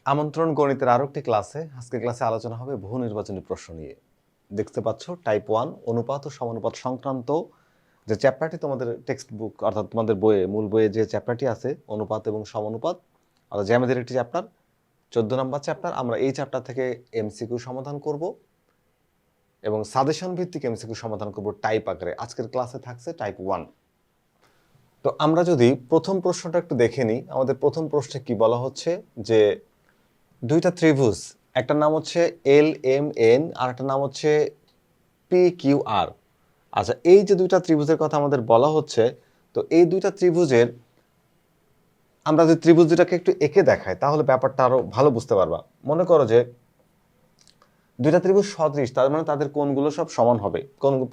আমন্ত্রণ গণিতের আরো একটি ক্লাসে। আজকের ক্লাসে আলোচনা হবে বহু নির্বাচনী প্রশ্ন নিয়ে। দেখতে পাচ্ছ টাইপ 1 অনুপাত ও সমানুপাত সংক্রান্ত যে চ্যাপ্টারটি তোমাদের টেক্সট বুক অর্থাৎ তোমাদের বইয়ে মূল বইয়ে যে চ্যাপ্টারটি আছে অনুপাত এবং সমানুপাত অর্থাৎ জ্যামিতির একটি চ্যাপ্টার 14 নম্বর চ্যাপ্টার। আমরা এই চ্যাপ্টার থেকে এমসিকিউ সমাধান করব এবং সাজেশন ভিত্তিক এমসিকিউ সমাধান করব টাইপ আকারে। আজকের ক্লাসে থাকছে টাইপ 1। তো আমরা যদি প্রথম প্রশ্নটা একটু দেখে নিই, আমাদের প্রথম প্রশ্নে কি বলা হচ্ছে যে দুইটা ত্রিভুজ, একটার নাম হচ্ছে LMN আর একটা নাম হচ্ছে PQR। আচ্ছা, এই যে দুইটা ত্রিভুজের কথা আমাদের বলা হচ্ছে, তো এই দুইটা ত্রিভুজের আমরা যদি ত্রিভুজ দুটাকে একটু এঁকে দেখাই তাহলে ব্যাপারটা আরো ভালো বুঝতে পারবা। মনে করো যে দুইটা ত্রিভুজ সদৃশ, তার মানে তাদের কোণগুলো সব সমান হবে,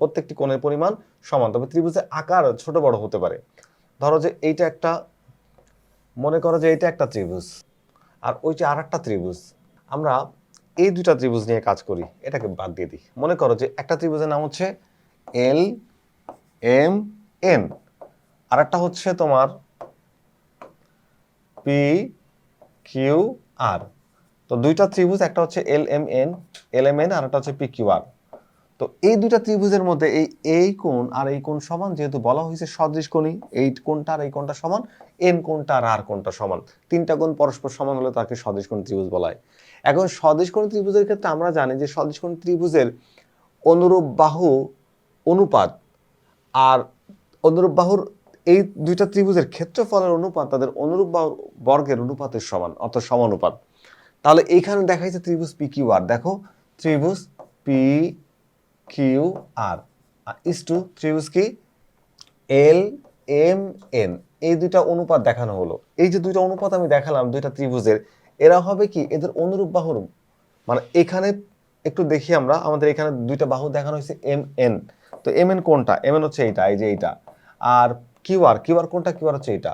প্রত্যেকটি কোণের পরিমাণ সমান, তবে ত্রিভুজের আকার ছোট বড় হতে পারে। ধরো যে এইটা একটা, মনে করো যে এইটা একটা ত্রিভুজ আর ওই যে আর একটা ত্রিভুজ। আমরা এই দুইটা ত্রিভুজ নিয়ে কাজ করি, এটাকে বাদ দিয়ে দিই। মনে করো যে একটা ত্রিভুজের নাম হচ্ছে LMN আর একটা হচ্ছে তোমার PQR। তো দুইটা ত্রিভুজ, একটা হচ্ছে LMN আর একটা হচ্ছে PQR। তো এই দুইটা ত্রিভুজের মধ্যে এই কোণ আর এই কোণ সমান, যেহেতু বলা হয়েছে সদৃশ কোণই, এই কোণটা আর এই কোণটা সমান, এন কোণটা আর কোণটা সমান, তিনটা কোণ পরস্পর সমান হলে তাকে সদৃশ কোণ ত্রিভুজ বলা হয়। এখন সদৃশ কোণ ত্রিভুজের ক্ষেত্রে আমরা জানি যে সদৃশ কোণ ত্রিভুজের অনুরূপ বাহু অনুপাত আর অনুরূপ বাহুর এই দুইটা ত্রিভুজের ক্ষেত্রফলের অনুপাত তাদের অনুরূপ বাহুর বর্গের অনুপাতের সমান, অর্থাৎ সমানুপাত। তাহলে এইখানে দেখাইছে ত্রিভুজ PQR, দেখো ত্রিভুজ PQR ইস টু ত্রিভুজ কি LMN। এই দুইটা অনুপাত দেখানো হলো। এই যে দুইটা অনুপাত আমি দেখালাম দুইটা ত্রিভুজের, এরা হবে কি এদের অনুরূপ বাহুর, মানে এখানে একটু দেখি আমরা, আমাদের এখানে দুইটা বাহু দেখানো হয়েছে MN। তো MN কোনটা? MN হচ্ছে এইটা, এই যে এইটা। আর QR কোনটা? QR হচ্ছে এইটা।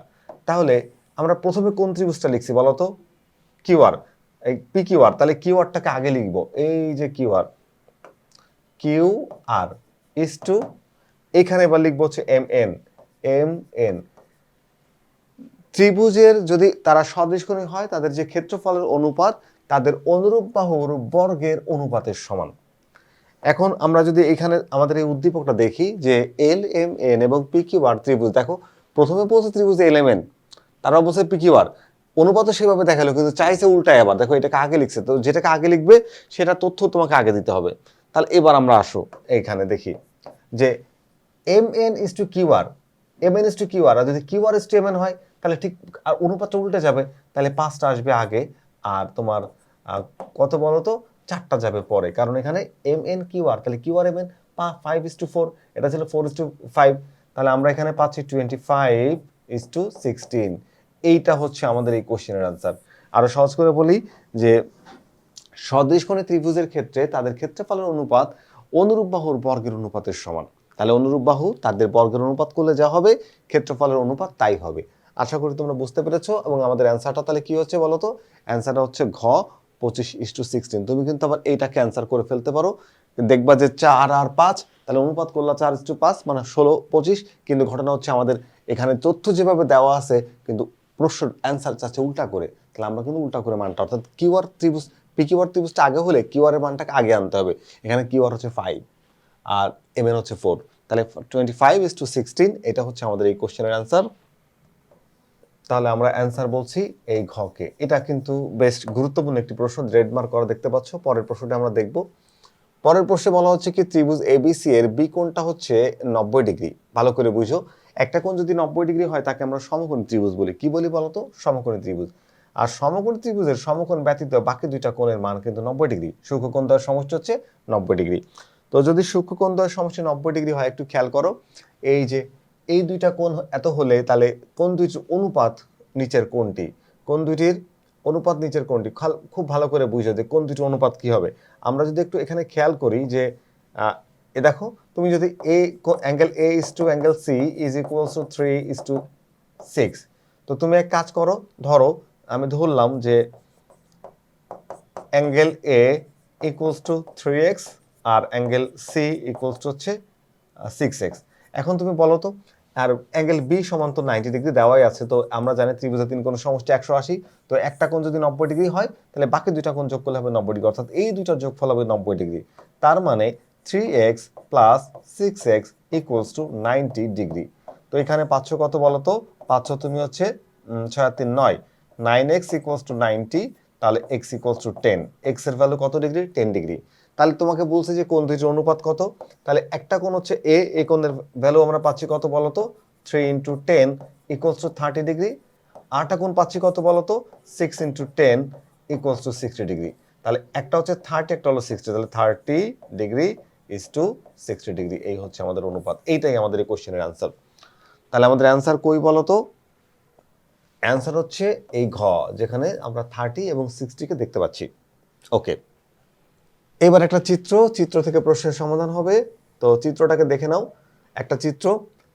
তাহলে আমরা প্রথমে কোন ত্রিভুজটা লিখছি বলো তো? QR, এই PQR। তাহলে QRটাকে আগে লিখবো, এই যে QR ইস টু, এখানে এবার লিখবো হচ্ছে MN। ত্রিভুজের যদি তারা সদৃশকোণী হয়, তাদের যে ক্ষেত্রফলের অনুপাত তাদের অনুরূপ বাহুর বর্গের অনুপাতের সমান। এখন আমরা যদি এখানে আমাদের এই উদ্দীপকটা দেখি যে LMN এবং PQR ত্রিভুজ, দেখো প্রথমে বলছে ত্রিভুজ LMN, তারপর বলছে PQR, অনুপাতও সেভাবে দেখালো কিন্তু চাইছে উল্টায়। আবার দেখো এটাকে আগে লিখছে, তো যেটাকে আগে লিখবে সেটা তথ্য তোমাকে আগে দিতে হবে। তাহলে এবার আমরা আসো এইখানে দেখি যে MN is to QR, MN is to QR, আর যদি QR ইস টু MN হয় তাহলে ঠিক আর অনুপাতটা উল্টে যাবে, তাহলে 5টা আসবে আগে আর তোমার কত বলো তো 4টা যাবে পরে, কারণ এখানে MN QR, তাহলে QR MN 5:4, এটা ছিল 4:5, তাহলে আমরা এখানে পাচ্ছি 25:16। এইটা হচ্ছে আমাদের এই কোশ্চেনের আনসার। আরো সহজ করে বলি যে সদৃশকোণী ত্রিভুজের ক্ষেত্রে তাদের ক্ষেত্রফলের অনুপাত অনুরূপ বাহুর বর্গের অনুপাতের সমান। তাহলে অনুরূপ বাহু তাদের বর্গের অনুপাত করলে যা হবে ক্ষেত্রফলের অনুপাত তাই হবে। আশা করি তোমরা বুঝতে পেরেছো। এবং আমাদের অ্যান্সারটা তাহলে কি হচ্ছে বলো তো? অ্যান্সারটা হচ্ছে ঘ 25:16। তুমি কিন্তু আবার এইটাকে অ্যান্সার করে ফেলতে পারো, দেখবা যে 4 আর 5, তাহলে অনুপাত করলা 4:5 মানে 16:25। কিন্তু ঘটনা হচ্ছে আমাদের এখানে তথ্য যেভাবে দেওয়া আছে কিন্তু প্রশ্ন অ্যান্সার চাচ্ছে উল্টা করে, তাহলে আমরা কিন্তু উল্টা করে মানটা, অর্থাৎ কিউআর ত্রিভুজ PQR ত্রিভুজটা আগে হলে QR এর মানটাকে আগে আনতে হবে। এখানে QR হচ্ছে 5 আর MN হচ্ছে 4, তাহলে 25:16 এটা হচ্ছে আমাদের এই কোশ্চেনের অ্যান্সার। তাহলে আমরা অ্যান্সার বলছি এই ঘকে। এটা কিন্তু বেশ গুরুত্বপূর্ণ একটি প্রশ্ন, রেড মার্ক করা দেখতে পাচ্ছ। পরের প্রশ্নটা আমরা দেখব। পরের প্রশ্নে বলা হচ্ছে কি ত্রিভুজ ABC এর বি কোণটা হচ্ছে 90 ডিগ্রি। ভালো করে বুঝো, একটা কোণ যদি 90 ডিগ্রি হয় তাকে আমরা সমকোণী ত্রিভুজ বলি। কি বলি বলতো? সমকোণী ত্রিভুজ। আর সমকোণী ত্রিভুজের সমকোণ ব্যতীত বাকি দুইটা কোণের মান কিন্তু 90 ডিগ্রি। সূক্ষ্মকোণ দ্বয়ের সমষ্টি হচ্ছে 90 ডিগ্রি। তো যদি সূক্ষ্মকোণ দ্বয়ের সমষ্টি 90 ডিগ্রি হয়, একটু খেয়াল করো, এই যে এই দুইটা কোণ এত হলে তাহলে কোণ দুইটির অনুপাত নিচের কোণটি, কোণ দুইটির অনুপাত নিচের কোণটি, খুব ভালো করে বুঝো যে কোণ দুইটির অনুপাত কি হবে। আমরা যদি একটু এখানে খেয়াল করি যে এ দেখো, তুমি যদি angle A is to angle C is equals to 3:6, তো তুমি এক কাজ করো, ধরো আমি ধরলাম যে angle A equals to 3x আর অ্যাঙ্গেল C ইকুয়ালস টু হচ্ছে 6x। এখন তুমি বলো তো আর অ্যাঙ্গেল বি সমান তো 90 ডিগ্রি দেওয়াই আছে। তো আমরা জানি ত্রিভুজের তিন কোণের সমষ্টি 180। তো একটা কোণ যদি 90 ডিগ্রি হয় তাহলে বাকি দুইটা কোণ যোগ করলে হবে 90 ডিগ্রি, অর্থাৎ এই দুইটার যোগফল হবে 90 ডিগ্রি। তার মানে 3x plus 6x equals to 90 degree. তো এখানে পাচ্ছ কত বলো তো? পাচ্ছ তুমি হচ্ছে 6 আর 3 9, 9x ইকুয়ালস টু 90, তাহলে x ইকুয়ালস টু 10। x এর ভ্যালু কত ডিগ্রি? 10 ডিগ্রি। তাহলে তোমাকে বলছে যে কোণ দুইটার অনুপাত কত, তাহলে একটা কোণ হচ্ছে এ কোণের ভ্যালু আমরা পাচ্ছি কত বলো তো? 3 ইন্টু 10 ইকুয়ালস টু 30 ডিগ্রি। আরটা কোণ পাচ্ছি কত বলো তো? 6 ইন্টু 10 ইকুয়ালস টু 60 ডিগ্রি। তাহলে একটা হচ্ছে 30, একটা হলো 60, তাহলে 30 ডিগ্রি ইজ টু 60 ডিগ্রি। এই হচ্ছে আমাদের অনুপাত, এইটাই আমাদের এই কোশ্চেনের অ্যান্সার। তাহলে আমাদের অ্যান্সার কই বলো তো? অ্যান্সার হচ্ছে এই ঘ, যেখানে আমরা 30 এবং 60কে দেখতে পাচ্ছি। ওকে, এবার একটা চিত্র থেকে প্রশ্নের সমাধান হবে। তো চিত্রটাকে দেখে নাও। একটা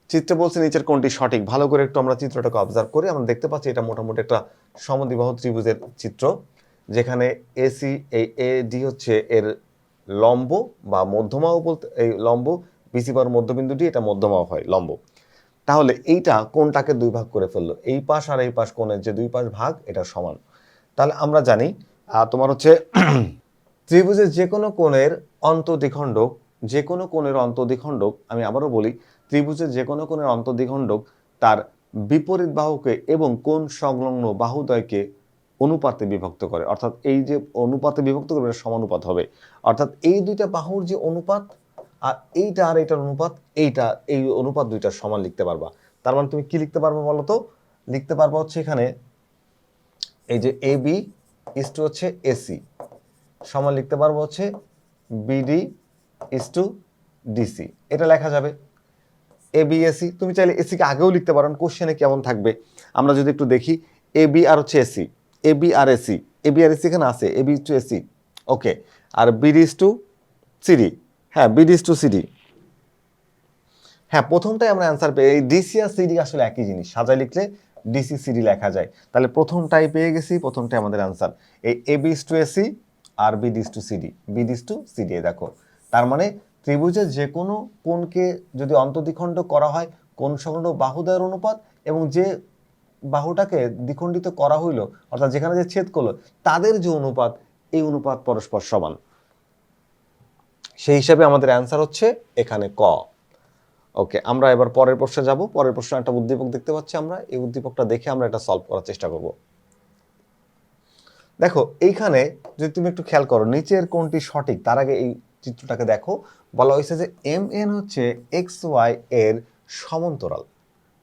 চিত্রে বলছে নিচের কোনটি সঠিক। ভালো করে একটু আমরা চিত্রটাকে অবজার্ভ করি। আমরা দেখতে পাচ্ছি এটা মোটামুটি একটা সমদ্বিবাহু ত্রিভুজের চিত্র, যেখানে এসি এই এডি হচ্ছে এর লম্ব বা মধ্যমাও বলতে, এই লম্ব বিসি বার মধ্যবিন্দুটি এটা মধ্যমাও হয় লম্ব। তাহলে এইটা কোনটাকে দুই ভাগ করে ফেললো, এই পাশ আর এই পাশ কোণের যে দুই পাশ ভাগ এটা সমান। তাহলে আমরা জানি তোমার হচ্ছে ত্রিভুজের যে কোনো কোণের অন্তঃদ্বিখণ্ডক, যে কোনো কোণের অন্তঃদ্বিখণ্ডক, আমি আবারও বলি, ত্রিভুজের যে কোনো কোণের অন্তঃদ্বিখণ্ডক তার বিপরীত বাহুকে এবং কোণ সংলগ্ন বাহুদ্বয়কে অনুপাতে বিভক্ত করে। অর্থাৎ এই যে অনুপাতে বিভক্ত করবে এটা সমানুপাত হবে। অর্থাৎ এই দুইটা বাহুর যে অনুপাত আর এইটার অনুপাত, এই অনুপাত দুইটা সমান লিখতে পারবা। তার মানে তুমি কি লিখতে পারবে বলো তো? লিখতে পারবা হচ্ছে এখানে এই যে এ বি ইস টু হচ্ছে এসি সমান লিখতে পারবো হচ্ছে বিডি ইস টু ডিসি। এটা লেখা যাবে এ বি এসি। তুমি চাইলে এসিকে আগেও লিখতে পারো, কোশ্চেনে কেমন থাকবে আমরা যদি একটু দেখি। এ বি আর হচ্ছে এসি, এ বি আর এসি, এ বি আর এসি এখানে আছে, A B to A C. Okay, আর বিডি ইস টু সিডি। হ্যাঁ, বিডি ইস টু সিডি। হ্যাঁ, প্রথমটাই আমরা অ্যান্সার পেয়ে, এই ডিসি আর সিডি আসলে একই জিনিস, সাজায় লিখলে ডিসি সিডি লেখা যায়। তাহলে প্রথমটাই পেয়ে গেছি, প্রথমটাই আমাদের অ্যান্সার। এই A B is to A C আর B D is to C D, B D is to C D. দেখো, তার মানে ত্রিভুজের যে কোনো কোণকে যদি অন্তঃদ্বিখণ্ড করা হয়, কোণ সংলগ্ন বাহুদ্বয়ের অনুপাত এবং যে বাহুটাকে দ্বিখণ্ডিত করা হইলো, অর্থাৎ যেখানে যে ছেদ করলো তাদের যে অনুপাত, এই অনুপাত পরস্পর সমান। সেই হিসাবে আমাদের অ্যান্সার হচ্ছে এখানে ক। ওকে, আমরা এবার পরের প্রশ্নে যাব। পরের প্রশ্নে একটা উদ্দীপক দেখতে পাচ্ছি আমরা, এই উদ্দীপকটা দেখে আমরা এটা সলভ করার চেষ্টা করব। দেখো এইখানে যদি তুমি একটু খেয়াল করো নিচের কোনটি সঠিক, তার আগে এই চিত্রটাকে দেখো। বলা হয়েছে যে এম এন হচ্ছে এক্স ওয়াই এর সমান্তরাল,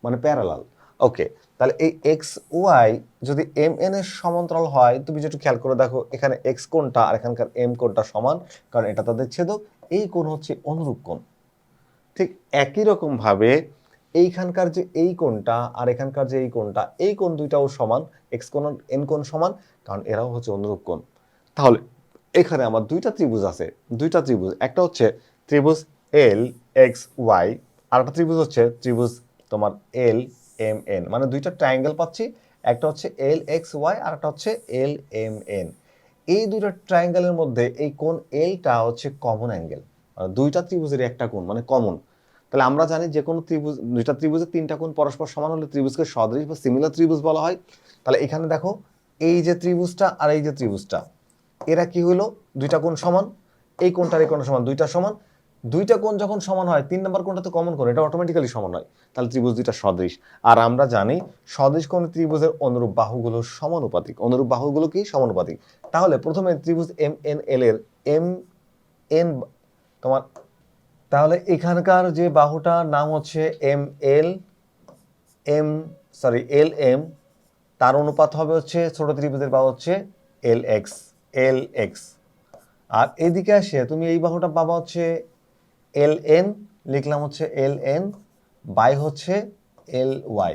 মানে প্যারালাল। ওকে, তাহলে এই এক্স ওয়াই যদি এম এন এর সমান্তরাল হয়, তুমি যদি খেয়াল করে দেখো এখানে এক্স কোণটা আর এখানকার এম কোণটা সমান, কারণ এটা তাদের ছেদক। এই কোণ হচ্ছে অনুরূপ কোণ। ঠিক একই রকম ভাবে এইখানকার যে এই কোণটা আর এখানকার যে এই কোণটা, এই কোণ দুইটাও সমান, এক্স কোণ আর এন কোণ সমান, কারণ এরাও হচ্ছে অনুরূপ কোণ। তাহলে এখানে আমার দুইটা ত্রিভুজ আছে, দুইটা ত্রিভুজ, একটা হচ্ছে ত্রিভুজ এল এক্স ওয়াই, আর একটা ত্রিভুজ হচ্ছে ত্রিভুজ তোমার এল এম এন, মানে দুইটা ট্রায়াঙ্গেল পাচ্ছি। একটা হচ্ছে এল এক্স ওয়াই আর একটা হচ্ছে এল এম এন। এই দুইটা ট্রায়াঙ্গেলের মধ্যে এই কোণ এলটা হচ্ছে কমন অ্যাঙ্গেল, দুইটা ত্রিভুজের একটা কোণ মানে কমন। তাহলে আমরা জানি যে কোনো ত্রিভুজ, দুইটা ত্রিভুজের তিনটা কোণ পরস্পর সমান হলে ত্রিভুজকে সদৃশ বা সিমিলার ত্রিভুজ বলা হয়। তাহলে এখানে দেখো এই যে ত্রিভুজটা আর এই যে ত্রিভুজটা, এরা কি হলো? দুইটা কোণ সমান, এই কোণটার এই কোণটা সমান, দুইটা সমান। দুইটা কোণ যখন সমান হয়, তিন নম্বর কোণটা তো কমন কোণ, এটা অটোমেটিক্যালি সমান হয়। তাহলে ত্রিভুজ দুইটা সদৃশ। আর আমরা জানি সদৃশ কোণ ত্রিভুজের অনুরূপ বাহুগুলো সমানুপাতিক। অনুরূপ বাহুগুলো কি? সমানুপাতিক। তাহলে প্রথমে ত্রিভুজ এম এন এল এর এম এন তোমার, তাহলে এখানকার যে বাহুটার নাম হচ্ছে M L M L M, তার অনুপাত হবে হচ্ছে ছোট ত্রিভুজের বাহু হচ্ছে এল এক্স। আর এদিকে আসে তুমি এই বাহুটা পাবা হচ্ছে এল এন, লিখলাম হচ্ছে এল এন বাই হচ্ছে এল ওয়াই।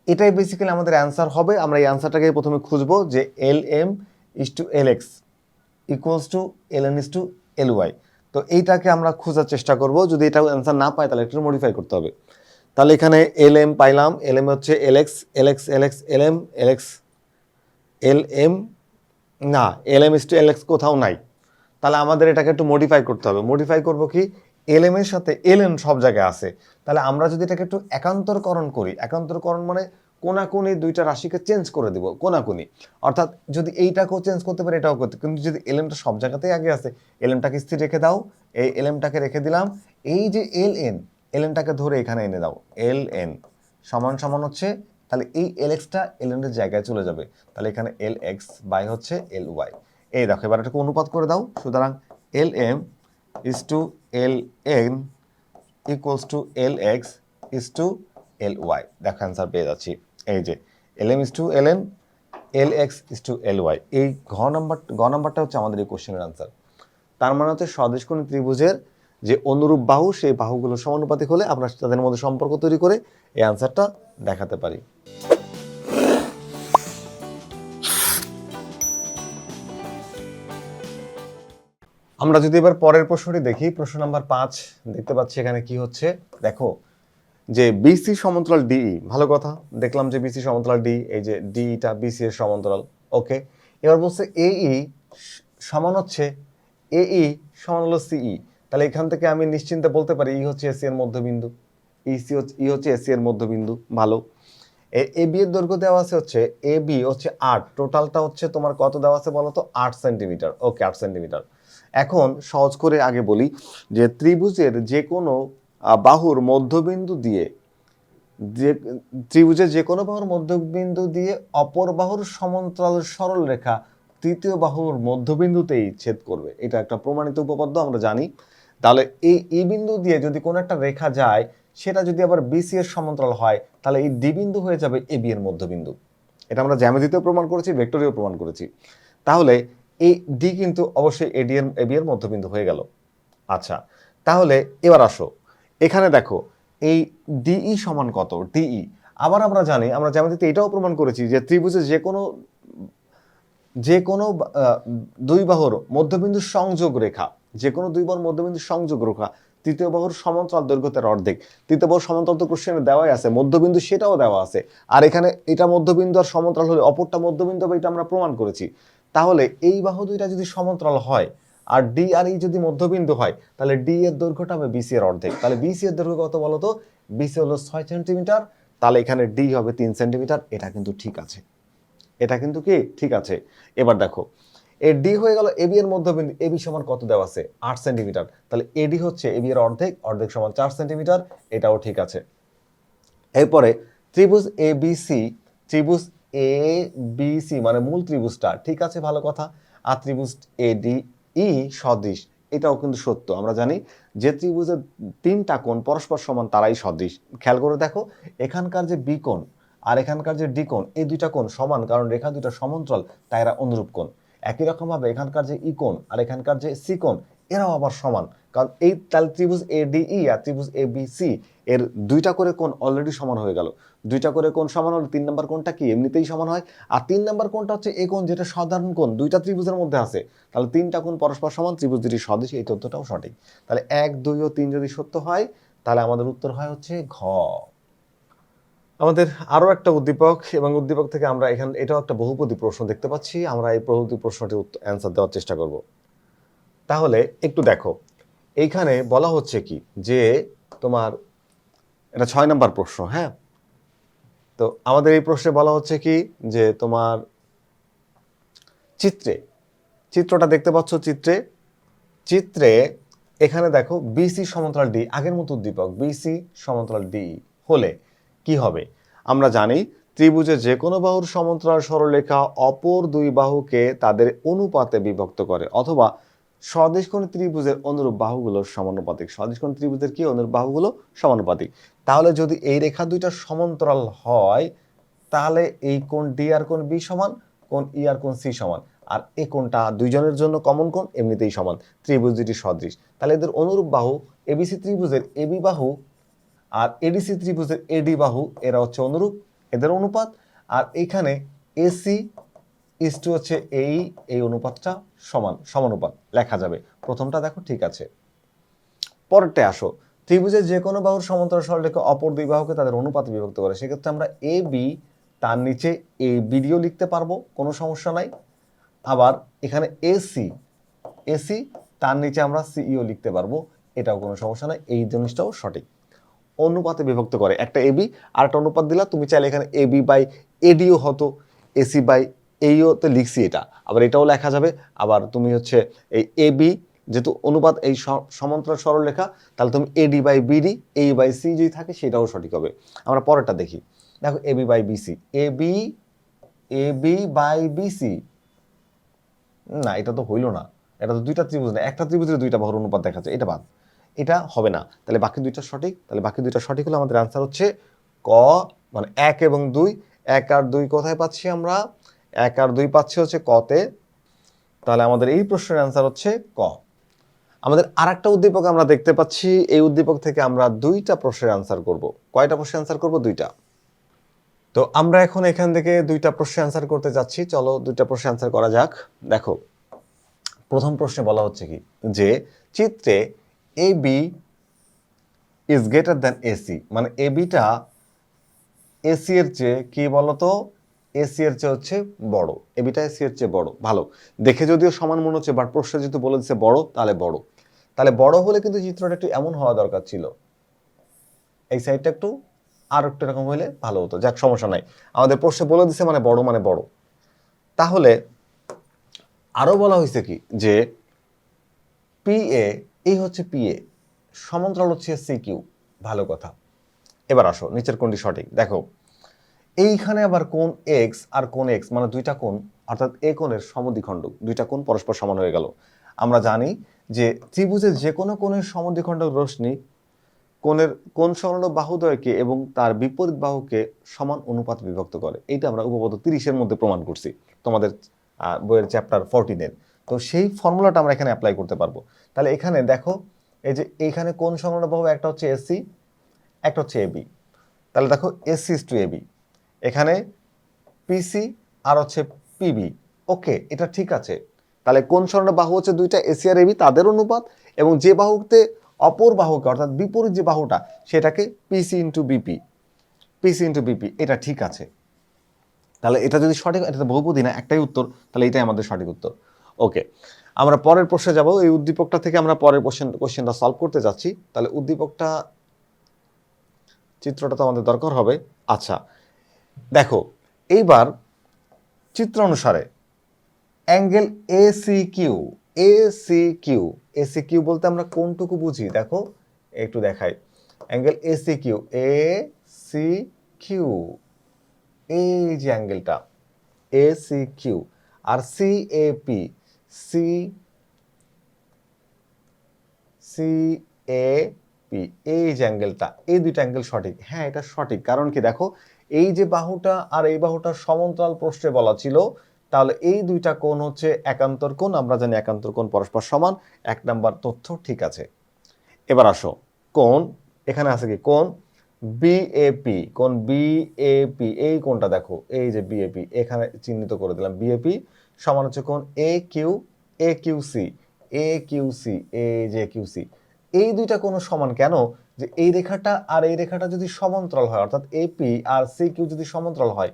এটাই বেসিক্যালি আমাদের অ্যান্সার হবে। আমরা এই অ্যান্সারটাকে প্রথমে খুঁজবো যে L M is to L X equals to L N is to L Y. তো এইটাকে আমরা খোঁজার চেষ্টা করব। যদি এটা অ্যান্সার না পাই তাহলে একটু মডিফাই করতে হবে। তাহলে এখানে এল এম পাইলাম, এল এম হচ্ছে L X L M L M, না L M is to L X কোথাও নাই। তাহলে আমাদের এটাকে একটু মডিফাই করতে হবে। মডিফাই করব কি, এলএম এর সাথে এলএন সব জায়গায় আছে, তাহলে আমরা যদি এটাকে একটু একান্তরকরণ করি, একান্তরকরণ মানে কোনাকুনি দুইটা রাশিকে চেঞ্জ করে দিব, কোনাকুনি, অর্থাৎ যদি এইটাকেও চেঞ্জ করতে পারি এটাও করতে, কিন্তু যদি এলএমটা সব জায়গাতেই আগে আছে, এলএমটাকে স্থির রেখে দাও, এই এলএমটাকে রেখে দিলাম, এই যে এলএনটাকে ধরে এখানে এনে দাও, এলএন সমান সমান হচ্ছে, তাহলে এই এলএক্সটা এলএন এর জায়গায় চলে যাবে, তাহলে এখানে এল এক্স বাই হচ্ছে এল ওয়াই। এই দেখো এবার এটাকে অনুপাত করে দাও, সুতরাং L M is to L N equals to L X is to L Y. দেখো অ্যান্সার পেয়ে যাচ্ছি, এই যে L M is to L N, L X is to L Y. এই গ নাম্বারটা হচ্ছে আমাদের এই কোশ্চেনের আনসার। তার মানে হচ্ছে সদেশকোণী ত্রিভুজের যে অনুরূপ বাহু, সেই বাহুগুলো সমানুপাতিক হলে আমরা তাদের মধ্যে সম্পর্ক তৈরি করে এই আনসারটা দেখাতে পারি। আমরা যদি এবার পরের প্রশ্নটি দেখি, প্রশ্ন নাম্বার 5 দেখতে পাচ্ছি এখানে কি হচ্ছে, দেখো যে বিসি সমান্তরাল ডিই, ভালো কথা, দেখলাম যে বিসি সমান্তরাল ডি, এই যে ডিটা বিসি এর সমান্তরাল, ওকে। এবার বলছে এই সমান হচ্ছে এই সমান হলো সিই, তাহলে এখান থেকে আমি নিশ্চিন্তে বলতে পারি ই হচ্ছে এসি এর মধ্যবিন্দু, ই হচ্ছে এসি এর মধ্যবিন্দু, ভালো। এ বি এর দৈর্ঘ্য দেওয়া আছে হচ্ছে, এ বি হচ্ছে 8, টোটালটা হচ্ছে তোমার কত দেওয়া আছে বলো তো, 8 সেন্টিমিটার, ওকে 8 সেন্টিমিটার। এখন সহজ করে আগে বলি যে ত্রিভুজের যে কোনো বাহুর মধ্যবিন্দু দিয়ে, যে ত্রিভুজের যে কোনো বাহুর মধ্যবিন্দু দিয়ে অপর বাহুর সমান্তরাল সরল রেখা তৃতীয় বাহুর মধ্যবিন্দুতেই ছেদ করবে, এটা একটা প্রমাণিত উপপাদ্য আমরা জানি। তাহলে এই বিন্দু দিয়ে যদি কোনো একটা রেখা যায়, সেটা যদি আবার বিসি এর সমান্তরাল হয়, তাহলে এই ডি বিন্দু হয়ে যাবে এ বি এর মধ্যবিন্দু। এটা আমরা জ্যামিতিতেও প্রমাণ করেছি, ভেক্টরেও প্রমাণ করেছি। তাহলে এই ডি কিন্তু অবশ্যই এ বি এর মধ্যবিন্দু হয়ে গেল। আচ্ছা, তাহলে এবার আসো, এখানে দেখো এই ডিই সমান কত, ডিই আবার আমরা জানি, আমরা জ্যামিতিতে এটাও প্রমাণ করেছি যে ত্রিভুজের যে কোনো দুই বাহুর মধ্যবিন্দু সংযোগ রেখা, যে কোনো দুই বাহুর মধ্যবিন্দু সংযোগ রেখা তৃতীয় বাহুর সমান্তরাল দৈর্ঘ্য তার অর্ধেক, তৃতীয় বাহুর সমান্তরাল তো কোশ্চেনে দেওয়াই আছে, মধ্যবিন্দু সেটাও দেওয়া আছে, আর এখানে এটা মধ্যবিন্দু আর সমান্তরাল হলে অপরটা মধ্যবিন্দু হবে, এটা আমরা প্রমাণ করেছি। তাহলে এই বাহু দুইটা যদি সমান্তরাল হয় আর ডি আর ই যদি মধ্যবিন্দু হয়, তাহলে ডি এর দৈর্ঘ্যটা হবে বিসি এর অর্ধেক, তাহলে বিসি এর দৈর্ঘ্য কত বলো তো, বিসি হলো 6 সেন্টিমিটার, তাহলে এখানে ডি হবে 3 সেন্টিমিটার, এটা কিন্তু ঠিক আছে, এটা কিন্তু কি ঠিক আছে। এবার দেখো এ ডি হয়ে গেল এবি এর মধ্যবিন্দু, এবি সমান কত দেওয়া আছে 8 সেন্টিমিটার, তাহলে এডি হচ্ছে এবি এর অর্ধেক, অর্ধেক সমান 4 সেন্টিমিটার, এটাও ঠিক আছে। এরপরে ত্রিভুজ এবিসি, ত্রিভুজ এ বি সি মানে মূল ত্রিভুজটা ঠিক আছে, ভালো কথা, আর ত্রিভুজ এডি ই সদৃশ, এটাও কিন্তু সত্য। আমরা জানি যে ত্রিভুজের 3টা কোণ পরস্পর সমান তারাই সদৃশ। খেয়াল করে দেখো এখানকার যে বি কোণ আর এখানকার যে ডি কোণ, এই দুইটা কোণ সমান, কারণ রেখা দুটো সমান্তরাল, তাই এরা অনুরূপ কোণ। একই রকম ভাবে এখানকার যে ই কোণ আর এখানকার যে সি কোণ, এরাও আবার সমান, কারণ এই তাহলে ত্রিভুজ এডিই আর ত্রিভুজ এবিসি এর দুইটা করে কোণ অলরেডি সমান হয়ে গেল। দুইটা করে কোণ সমান হলে 3 নম্বর কোণটা কি এমনিতেই সমান হয়, আর 3 নম্বর কোণটা হচ্ছে এই কোণ যেটা সাধারণ কোণ দুইটা ত্রিভুজের মধ্যে আছে, তাহলে 3টা কোণ পরস্পর সমান, ত্রিভুজ দুটি সদৃশ, এই তথ্যটাও সঠিক। তাহলে 1, 2 ও 3 যদি সত্য হয়, তাহলে আমাদের উত্তর হয় হচ্ছে ঘ। আমাদের আরো একটা উদ্দীপক, এবং উদ্দীপক থেকে আমরা এখানে এটাও একটা বহুপদী প্রশ্ন দেখতে পাচ্ছি, আমরা এই বহুপদী প্রশ্নটির অ্যান্সার দেওয়ার চেষ্টা করব। তাহলে একটু দেখো এইখানে বলা হচ্ছে কি যে তোমার এটা 6 নম্বর প্রশ্ন, হ্যাঁ। তো আমাদের এই প্রশ্নে বলা হচ্ছে কি যে তোমার চিত্রটা দেখতে পাচ্ছ, চিত্রে এখানে দেখো বিসি সমান্তরাল ডি, আগের মতো উদ্দীপক বিসি সমান্তরাল ডি হলে কি হবে। আমরা জানি ত্রিভুজের যে কোনো বাহুর সমান্তরাল সরলরেখা অপর দুই বাহুকে তাদের অনুপাতে বিভক্ত করে, অথবা সদেশকোণী ত্রিভুজের অনুরূপ বাহুগুলো সমানুপাতিক, সদেশকোণী ত্রিভুজের কি অনুরূপ বাহুগুলো সমানুপাতিক। তাহলে যদি এই রেখা দুইটা সমান্তরাল হয়, তাহলে এই কোণ ডি আর কোণ বি সমান, কোণ ই আর কোণ সি সমান, আর এই কোণটা দুইজনের জন্য কমন কোণ, এমনিতেই সমান, ত্রিভুজ দুটি সদৃশ। তাহলে এদের অনুরূপ বাহু এবিসি ত্রিভুজের এবি বাহু আর এডিসি ত্রিভুজের এডি বাহু, এরা হচ্ছে অনুরূপ, এদের অনুপাত। আর এখানে এসি ইসটু হচ্ছে এই অনুপাতটা সমানুপাত লেখা যাবে। প্রথমটা দেখো ঠিক আছে। পরেরটা আসো, ত্রিভুজের যে কোনো বাহুর সমান্তরাল সরলরেখা অপর দুই বাহুকে তাদের অনুপাতে বিভক্ত করে, সেক্ষেত্রে আমরা এ বি তার নিচে এ বিডিও লিখতে পারবো, কোনো সমস্যা নাই। আবার এখানে এসি তার নিচে আমরা সিইও লিখতে পারবো, এটাও কোনো সমস্যা নাই, এই জিনিসটাও সঠিক। অনুপাতে বিভক্ত করে, একটা এবি আর একটা অনুপাত দিলা, তুমি চাইলে এখানে এবি বাই এডিও হতো, এসি বাই এইও তো লিখছি এটা, আবার এটাও লেখা যাবে। আবার তুমি হচ্ছে এই এবি যেহেতু অনুপাত এই সমান্তরাল সরলরেখা, তাহলে তুমি এডি বাই বিডি এই বাই সি যদি থাকে সেটাও সঠিক হবে। আমরা পরেরটা দেখি, দেখো AB by BC, AB AB by BC, না এটা তো হইলো না, এটা তো দুইটা ত্রিভুজ না, একটা ত্রিভুজের দুইটা বাহুর অনুপাত দেখাচ্ছে, এটা বাদ, এটা হবে না। তাহলে বাকি দুইটা সঠিক, তাহলে বাকি দুইটা সঠিক হলে আমাদের আনসার হচ্ছে ক, মানে 1 এবং 2। 1 আর 2 কোথায় পাচ্ছি আমরা? 1 আর 2 পাচ্ছি হচ্ছে কতে। তাহলে আমাদের এই প্রশ্নের আনসার হচ্ছে ক। আমাদের আরেকটা উদ্দীপক আমরা দেখতে পাচ্ছি, এই উদ্দীপক থেকে আমরা দুইটা প্রশ্নের আনসার করব। কয়টা প্রশ্নের আনসার করব? দুইটা। তো আমরা এখন এখান থেকে দুইটা প্রশ্নের আনসার করতে যাচ্ছি, চলো দুইটা প্রশ্নের আনসার করা যাক। দেখো প্রথম প্রশ্নে বলা হচ্ছে কি, যে চিত্রে A B is greater than A C, মানে এ বিটা এসি এর চেয়ে কি বলতো, এসি এর চেয়ে হচ্ছে বড়, এ বিটা এসি এর চেয়ে বড়। ভালো, দেখে যদিও সমান মনে হচ্ছে, বাট প্রশ্নে যেহেতু বলে দিচ্ছে বড়, তাহলে বড়। তাহলে বড় হলে কিন্তু চিত্রটা একটু এমন হওয়া দরকার ছিল, এই সাইডটা একটু আর একটু এরকম হলে ভালো হতো। যাক সমস্যা নাই, আমাদের প্রশ্নে বলে দিচ্ছে মানে বড়, মানে বড়। তাহলে আরো বলা হয়েছে কি, যে পি এ, এই হচ্ছে পি এ, সমান্তরাল হচ্ছে সি কিউ। ভালো কথা। এবার আসো নিচের কোনটি সঠিক। দেখো এইখানে আবার কোণ এক্স আর কোণ এক্স, মানে দুইটা কোণ, অর্থাৎ এ কোণের সমদ্বিখণ্ডক, দুইটা কোণ পরস্পর সমান হয়ে গেল। আমরা জানি যে ত্রিভুজের যে কোনো কোণের সমদ্বিখণ্ডক রশ্মি কোণ সংলগ্ন বাহুদ্বয়কে এবং তার বিপরীত বাহুকে সমান অনুপাত বিভক্ত করে। এইটা আমরা উপপাদ্য 30-এর মধ্যে প্রমাণ করছি, তোমাদের বইয়ের চ্যাপ্টার 14-এর। তো সেই ফর্মুলাটা আমরা এখানে অ্যাপ্লাই করতে পারবো। তাহলে এখানে দেখো, এই যে এইখানে কোণ সংলগ্ন বাহু একটা হচ্ছে এসি, একটা হচ্ছে এবি। তাহলে দেখো এসি ইজ টু এবি, এখানে পিসি আর হচ্ছে পিবি। ওকে, এটা ঠিক আছে। তাহলে কোণ সংলগ্ন বাহু হচ্ছে দুইটা, এসি আর এবি, তাদের অনুপাত, এবং যে বাহুতে অপর বাহুকে অর্থাৎ বিপরীত যে বাহুটা সেটাকে পিসি ইন্টু বিপি, পিসি ইন্টু বিপি, এটা ঠিক আছে। তাহলে এটা যদি সঠিক, এটা তো বহুপদী না, একটাই উত্তর, তাহলে এটাই আমাদের সঠিক উত্তর। ওকে, আমরা পরের প্রশ্নে যাব। এই উদ্দীপকটা থেকে আমরা পরের কোশ্চেনটা সলভ করতে যাচ্ছি। তাহলে উদ্দীপকটা, চিত্রটা তো আমাদের দরকার হবে। আচ্ছা দেখো, এইবার চিত্র অনুসারে angle A C Q, A C Q, A C Q বলতে আমরা কোনটুকু বুঝি? দেখো একটু দেখাই, angle A C Q, A C Q, এই যে অ্যাঙ্গেলটা এসি কিউ, আর C A P, C C A P, এই যে অ্যাঙ্গেলটা, এই দুইটা অ্যাঙ্গেল সঠিক। হ্যাঁ এটা সঠিক, কারণ কি দেখো এই যে বাহুটা আর এই বাহুটা সমান্তরাল প্রস্থে বলা ছিল, তাহলে এই দুইটা কোণ হচ্ছে একান্তর কোণ, আমরা জানি একান্তর কোণ পরস্পর সমান। 1 নাম্বার তথ্য ঠিক আছে। এবার আসো কোণ, এখানে আছে কি কোণ বিএপি, কোণ বিএপি, এই কোণটা দেখো, এই যে বিএপি এখানে চিহ্নিত করে দিলাম, বিএপি সমান হচ্ছে কোণ এ কিউ, এ কিউ সি, এ কিউ সি, এই যে কিউ সি। এই দুইটা কোণ সমান কেন? যে এই রেখাটা আর এই রেখাটা যদি সমান্তরাল হয়, অর্থাৎ এপি আর সি কিউ যদি সমান্তরাল হয়,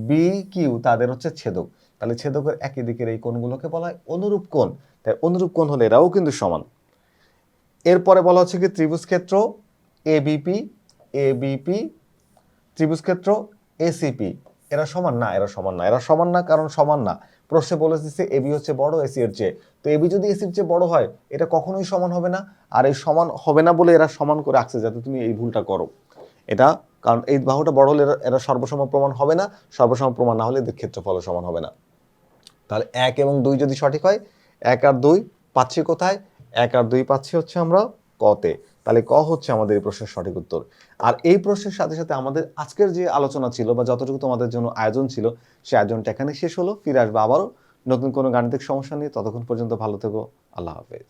বি কিউ তাদের হচ্ছে ছেদক, তাহলে ছেদকের একই দিকের এই কোণগুলোকে বলা হয় অনুরূপ কোণ। তাই অনুরূপ কোণ হলে এরাও কিন্তু সমান। এরপরে বলা হচ্ছে কি ত্রিভুজ ক্ষেত্র এবিপি, এবিপি, ত্রিভুজ ক্ষেত্র এসিপি, এরা সমান না, এরা সমান না, এরা সমান না, কারণ সমান না। প্রশ্নে বলে দিচ্ছে এবি হচ্ছে বড় এসি এর চেয়ে, তো এবি যদি এসির চেয়ে বড় হয় এটা কখনোই সমান হবে না। আর এই সমান হবে না বলে এরা সমান করে রাখছে যাতে তুমি এই ভুলটা করো। এটা কারণ এই বাহুটা বড় হলে এরা সর্বসম প্রমাণ হবে না, সর্বসম প্রমাণ না হলে এদের ক্ষেত্রফল সমান হবে না। তাহলে 1 এবং 2 যদি সঠিক হয়, 1 আর 2 পাচ্ছি কোথায়? 1 আর 2 পাচ্ছি হচ্ছে আমরা কতে। তাহলে ক হচ্ছে আমাদের এই প্রশ্নের সঠিক উত্তর। আর এই প্রশ্নের সাথে সাথে আমাদের আজকের যে আলোচনা ছিল বা যতটুকু তোমাদের জন্য আয়োজন ছিল, সেই আয়োজনটা এখানে শেষ হলো। ফিরে আসবো আবারও নতুন কোনো গাণিতিক সমস্যা নিয়ে। ততক্ষণ পর্যন্ত ভালো থেকো। আল্লাহ হাফেজ।